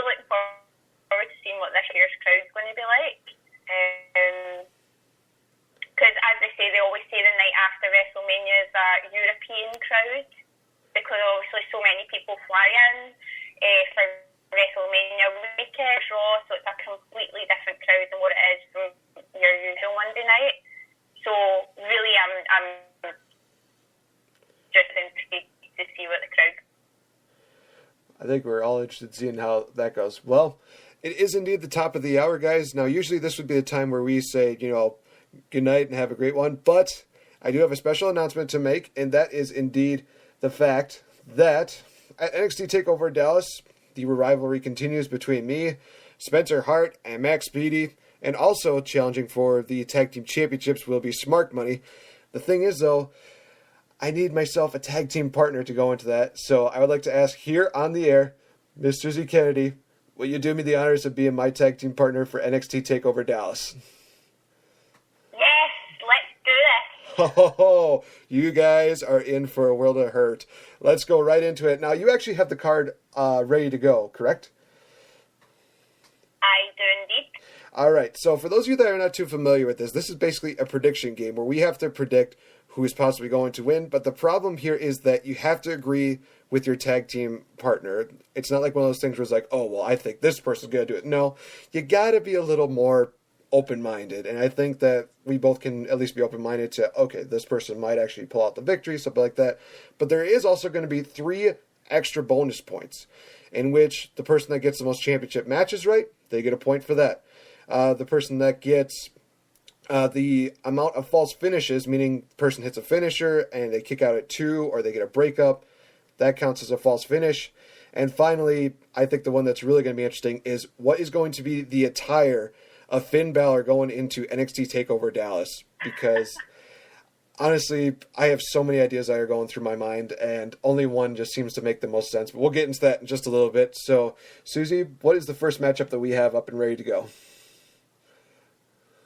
really looking forward to seeing what this year's crowd's going to be like. Because as they say, they always say the night after WrestleMania is a European crowd, because obviously so many people fly in for WrestleMania weekend, Raw, so it's a completely different crowd than what it is from your usual Monday night. So really, I'm just intrigued to see what the crowd. I think we're all interested in seeing how that goes. Well, it is indeed the top of the hour, guys. Now, usually this would be the time where we say, good night and have a great one. But I do have a special announcement to make, and that is indeed the fact that at NXT TakeOver Dallas, the rivalry continues between me, Spencer Hart, and Max Speedy, and also challenging for the Tag Team Championships will be Smart Money. The thing is, though, I need myself a tag team partner to go into that, so I would like to ask here on the air, Mr. Z. Kennedy, will you do me the honors of being my tag team partner for NXT TakeOver Dallas? Yes, let's do this. Oh, you guys are in for a world of hurt. Let's go right into it. Now, you actually have the card ready to go, correct? I do indeed. All right, so for those of you that are not too familiar with this is basically a prediction game where we have to predict who is possibly going to win, but the problem here is that you have to agree with your tag team partner. It's not like one of those things where it's like, oh, well, I think this person's going to do it. No, you got to be a little more open-minded, and I think that we both can at least be open-minded to, okay, this person might actually pull out the victory, something like that. But there is also going to be 3 extra bonus points, in which the person that gets the most championship matches right, they get a point for that. The person that gets the amount of false finishes, meaning the person hits a finisher and they kick out at 2 or they get a breakup, that counts as a false finish. And finally, I think the one that's really going to be interesting is what is going to be the attire of Finn Balor going into NXT TakeOver Dallas, because honestly, I have so many ideas that are going through my mind, and only one just seems to make the most sense. But we'll get into that in just a little bit. So, Susie, what is the first matchup that we have up and ready to go?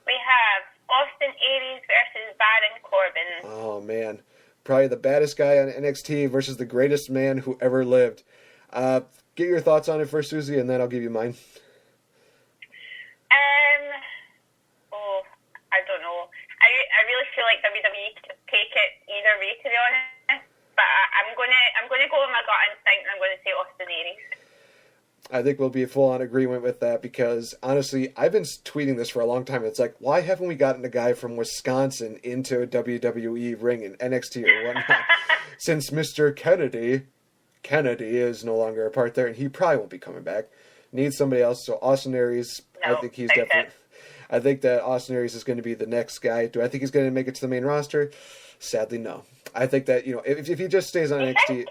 We have Austin Aries versus Baron Corbin. Oh, man. Probably the baddest guy on NXT versus the greatest man who ever lived. Get your thoughts on it first, Susie, and then I'll give you mine. I don't know. I really feel like WWE could take it either way, to be honest. But I'm gonna go with my gut instinct, and I'm gonna say Austin Aries. I think we'll be full on agreement with that, because honestly, I've been tweeting this for a long time. It's like, why haven't we gotten a guy from Wisconsin into a WWE ring in NXT or whatnot? Since Mr. Kennedy is no longer a part there, and he probably won't be coming back. Needs somebody else. So Austin Aries, no, I think he's definitely. I think that Austin Aries is going to be the next guy. Do I think he's going to make it to the main roster? Sadly, no. I think that, if he just stays on NXT,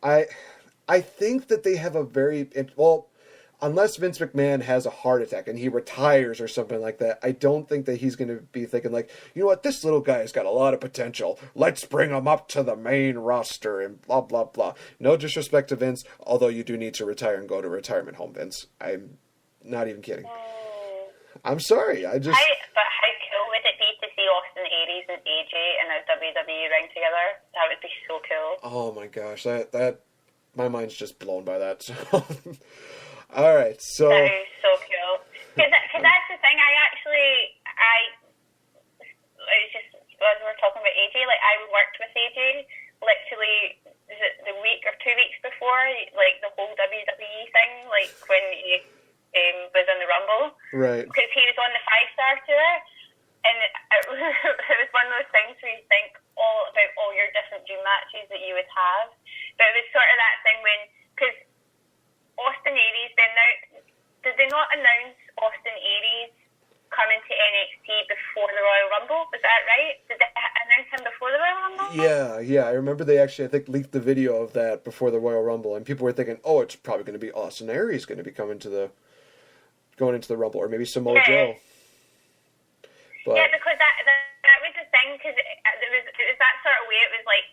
I think that they have a very, unless Vince McMahon has a heart attack and he retires or something like that, I don't think that he's going to be thinking like, you know what, this little guy's got a lot of potential. Let's bring him up to the main roster and blah, blah, blah. No disrespect to Vince, although you do need to retire and go to retirement home, Vince. I'm not even kidding. I'm sorry. But how cool would it be to see Austin Aries and AJ in a WWE ring together? That would be so cool. Oh my gosh, that my mind's just blown by that. So. All right, so that is so cool. Because that's the thing. As we were talking about AJ, like I worked with AJ literally the week or 2 weeks before, like the whole WWE thing, like when he was in the Rumble, right? Because he was on the 5-star tour, and it was one of those things where you think about all your different dream matches that you would have. But it was sort of that thing because Austin Aries, did they not announce Austin Aries coming to NXT before the Royal Rumble? Was that right? Did they announce him before the Royal Rumble? Yeah. I remember they actually, I think, leaked the video of that before the Royal Rumble, and people were thinking, oh, it's probably going to be Austin Aries going to be going into the Rumble, or maybe Samoa Joe. But, yeah, because that was the thing, because it was that sort of way. It was like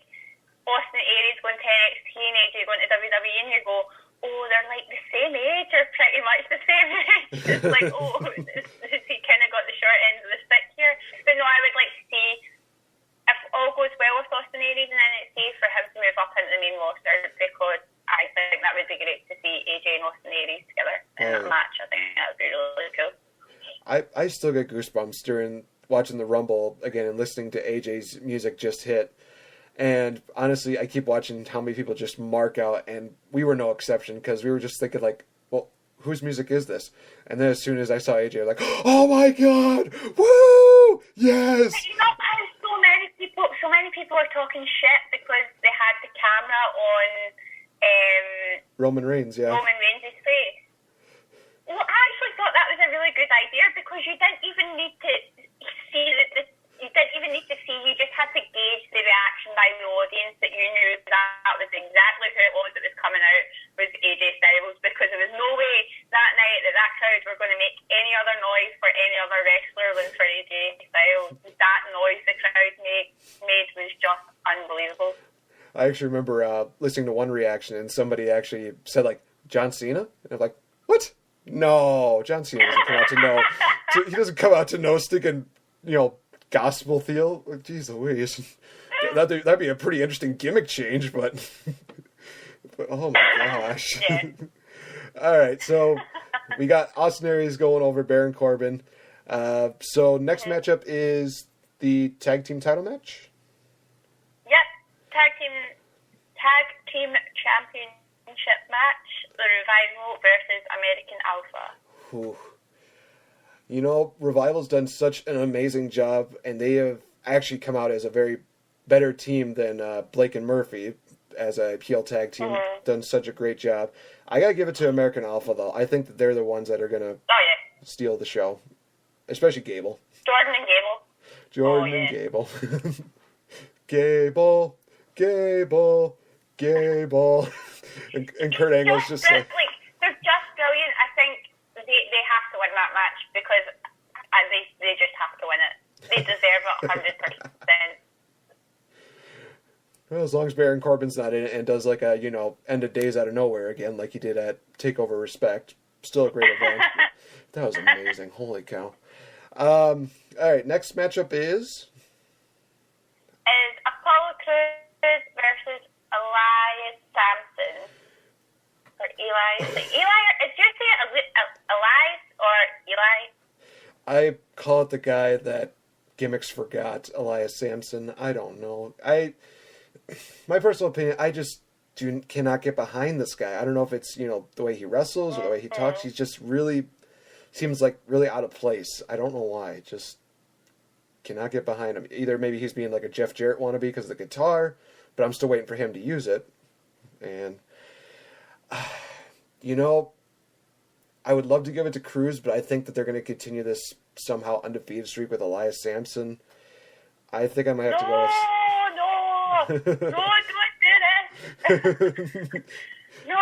Austin Aries going to NXT and AJ going to WWE, and you go, oh, they're like the same age, or pretty much the same age. It's like, oh, he kind of got the short end of the stick here. But no, I would like to see, if all goes well with Austin Aries in NXT, for him to move up into the main roster, because I think that would be great to see AJ and Austin Aries together in that match. I think that would be really cool. I still get goosebumps during watching the Rumble again and listening to AJ's music just hit. And honestly, I keep watching how many people just mark out, and we were no exception because we were just thinking like, well, whose music is this? And then as soon as I saw AJ, I was like, oh my god, woo, yes! You know how so many people are talking shit because they had the camera on Roman Reigns, yeah. Roman Reigns' face. Well, I actually thought that was a really good idea because you didn't even need to see you didn't even need to see. You just had to gauge the reaction by the audience that you knew that was exactly who it was that was coming out was AJ Styles, because there was no way that night that crowd were going to make any other noise for any other wrestler than for AJ Styles. That noise the crowd made was just unbelievable. I actually remember listening to one reaction, and somebody actually said, like, John Cena? And I'm like, what? No, John Cena doesn't come out to know. He doesn't come out to know sticking, gospel feel. Jeez Louise. That'd be a pretty interesting gimmick change, but oh my gosh. Yeah. All right, so we got Austin Aries going over Baron Corbin. So next matchup is the tag team title match? Yep, tag team championship match, the Revival versus American Alpha. Whew. Revival's done such an amazing job, and they have actually come out as a very better team than Blake and Murphy as a heel tag team. Done such a great job. I gotta give it to American Alpha, though. I think that they're the ones that are gonna steal the show, especially Gable. Jordan and Gable. Jordan and Gable. Gable. And Kurt Angle's just like... They're just brilliant. I think they have to win that match because they just have to win it. They deserve it 100%. Well, as long as Baron Corbin's not in it and does like a, end of days out of nowhere again, like he did at TakeOver Respect. Still a great event. That was amazing. Holy cow. All right, next matchup is Apollo Crews versus Elias Sampson. Or Eli. Did you say Elias or Eli? I call it the guy that gimmicks forgot, Elias Sampson. I don't know. My personal opinion, I just cannot get behind this guy. I don't know if it's, the way he wrestles or the way he talks. He's just really, seems like really out of place. I don't know why. Just cannot get behind him. Either maybe he's being like a Jeff Jarrett wannabe because of the guitar, but I'm still waiting for him to use it. And, I would love to give it to Cruz, but I think that they're going to continue this somehow undefeated streak with Elias Sampson. I think I might have to go with... No, don't do this. No.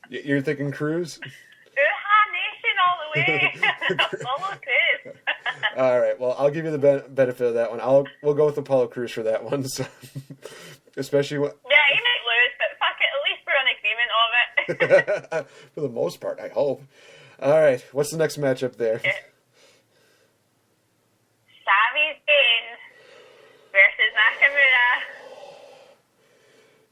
You're thinking Cruz? Nation all the way. Apollo Crews. All right. Well, I'll give you the benefit of that one. We'll go with Apollo Crews for that one. So, especially when... Yeah, he might lose, but fuck it. At least we're on agreement of it. For the most part, I hope. All right. What's the next matchup there? Yeah. Sami Zayn versus Nakamura.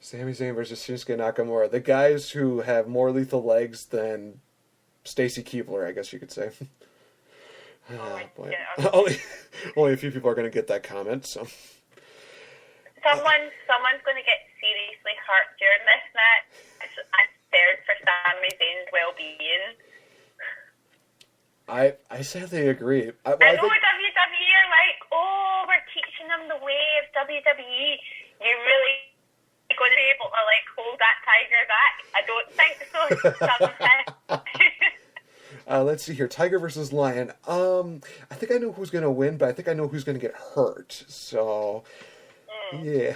Sami Zayn versus Shinsuke Nakamura. The guys who have more lethal legs than Stacy Keibler, I guess you could say. Oh boy. Only a few people are going to get that comment, so... Someone's going to get seriously hurt during this match. I'm scared for Sami Zayn's well-being. I sadly agree. I know WWE are like, we're teaching them the way of WWE. You're really going to be able to hold that tiger back? I don't think so. Let's see here. Tiger versus Lion. I think I know who's going to win, but I think I know who's going to get hurt. So, yeah.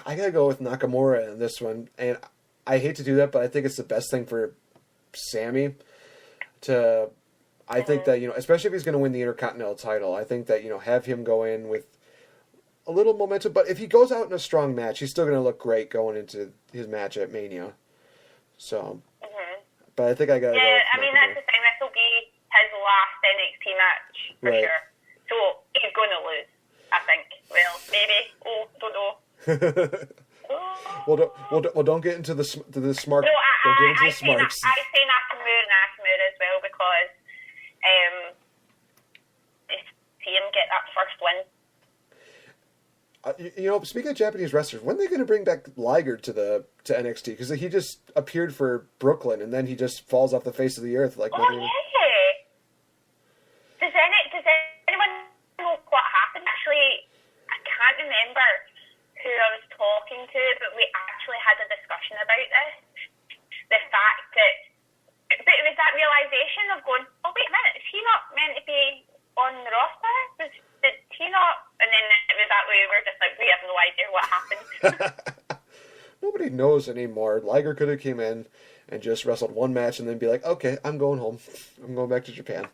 I got to go with Nakamura in this one. And I hate to do that, but I think it's the best thing for Sammy to... I think that, especially if he's going to win the Intercontinental title, I think that, have him go in with a little momentum. But if he goes out in a strong match, he's still going to look great going into his match at Mania. So, but I think I got to go. Yeah, I mean, that's the thing. This will be his last NXT match, for sure. So, he's going to lose, I think. Well, maybe. Don't know. Well, don't get into the smart. No, don't get into the smarts. I say Nakamura Speaking of Japanese wrestlers, when are they going to bring back Liger to NXT? Because he just appeared for Brooklyn, and then he just falls off the face of the earth. Like, yeah. Does anyone know what happened? Actually, I can't remember who I was talking to, but we actually had a discussion about this. The fact that, but it was that realization of going, oh wait a minute, is he not meant to be on the roster? Did he not? And then it was that way. We were just like, we have no idea what happened. Nobody knows anymore. Liger could have came in and just wrestled one match and then be like, okay, I'm going home. I'm going back to Japan.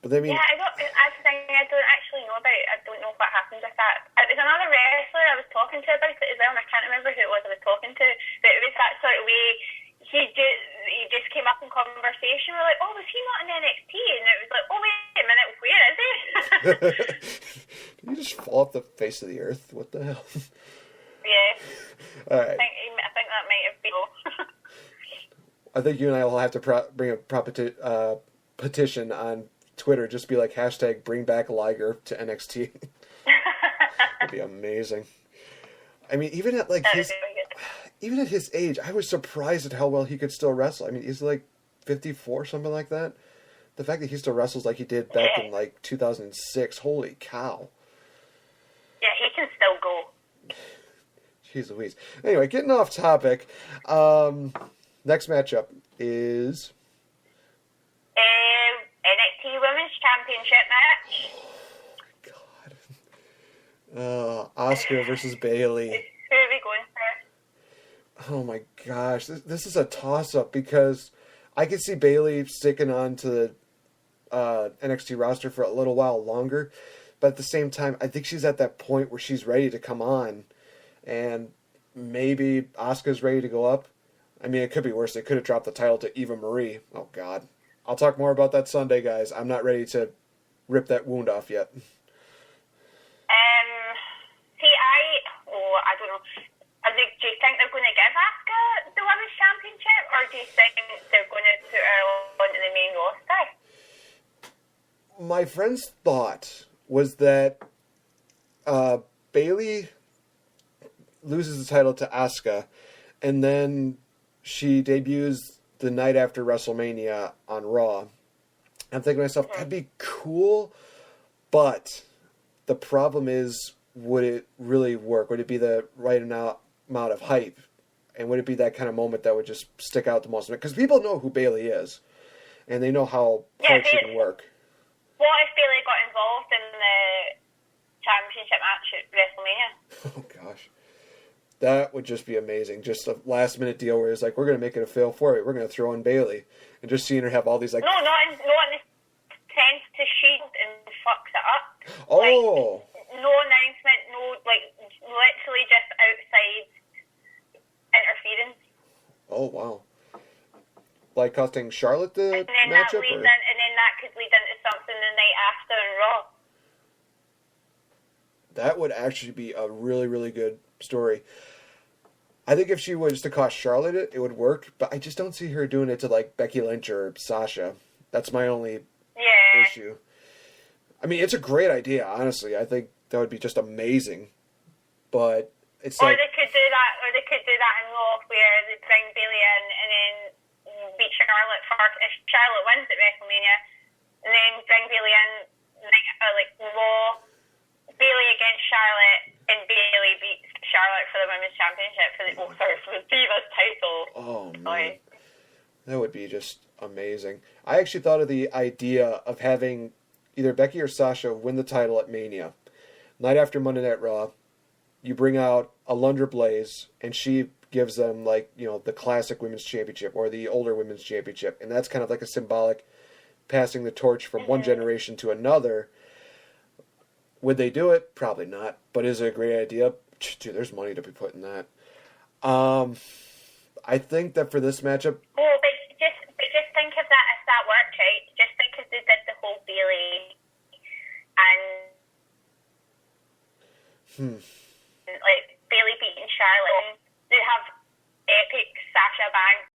But I mean, yeah, that's the thing. I don't actually know about it. I don't know what happened with that. It was another wrestler I was talking to about it as well, and I can't remember who it was I was talking to. But it was that sort of way. He just came up in conversation. We're like, oh, was he not in NXT? And it was like, oh, wait a minute, where is he? Did he just fall off the face of the earth? What the hell? Yeah. All right. I think that might have been. I think you and I will have to bring a petition on Twitter. Just be like, hashtag bring back Liger to NXT. That'd be amazing. I mean, even at his age, I was surprised at how well he could still wrestle. I mean, he's like 54, something like that. The fact that he still wrestles like he did back in like 2006, holy cow. Yeah, he can still go. Jeez Louise. Anyway, getting off topic. Next matchup is NXT Women's Championship match. Oh my God. Asuka versus Bayley. Who are we going for? Oh my gosh, this is a toss-up because I could see Bayley sticking on to the NXT roster for a little while longer, but at the same time, I think she's at that point where she's ready to come on, and maybe Asuka's ready to go up. I mean, it could be worse. They could have dropped the title to Eva Marie. Oh God. I'll talk more about that Sunday, guys. I'm not ready to rip that wound off yet. I don't know. Do you think they're going to give Asuka the Women's Championship, or do you think they're going to put her onto the main roster? My friend's thought was that Bayley loses the title to Asuka, and then she debuts the night after WrestleMania on Raw. I'm thinking to myself, that'd be cool, but the problem is, would it really work? Would it be the right amount of hype? And would it be that kind of moment that would just stick out the most? Because people know who Bayley is, and they know how hard she can work. What if Bayley got involved in the championship match at WrestleMania? Oh, gosh. That would just be amazing. Just a last-minute deal where it's like, we're going to make it a fail for it. We're going to throw in Bayley. And just seeing her have all these, like... No, not in the sense to shield and fucks it up. Oh! Like, no announcement, no, literally just outside interference. Oh, wow. Like costing Charlotte the matchup? And then that could lead into something the night after in Raw. That would actually be a really, really good story. I think if she was to cost Charlotte it would work, but I just don't see her doing it to, like, Becky Lynch or Sasha. That's my only issue. I mean, it's a great idea, honestly. I think that would be just amazing. But it's or like... they could do that in Raw where they bring Bayley in and then beat Charlotte first. If Charlotte wins at WrestleMania, and then bring Bayley in, like Raw, Bayley against Charlotte, and Bayley beats Charlotte for the Women's Championship for the Divas title. Oh, man. That would be just amazing. I actually thought of the idea of having either Becky or Sasha win the title at Mania. Night after Monday Night Raw, you bring out Alundra Blaze, and she gives them, like, you know, the classic women's championship or the older women's championship. And that's kind of like a symbolic passing the torch from one generation to another. Would they do it? Probably not. But is it a great idea? Dude, there's money to be put in that. I think that for this matchup... Oh, but just think of that if that worked, right? Just think if they did the whole Bayley and... like, Bayley beating Charlotte. They have epic Sasha Banks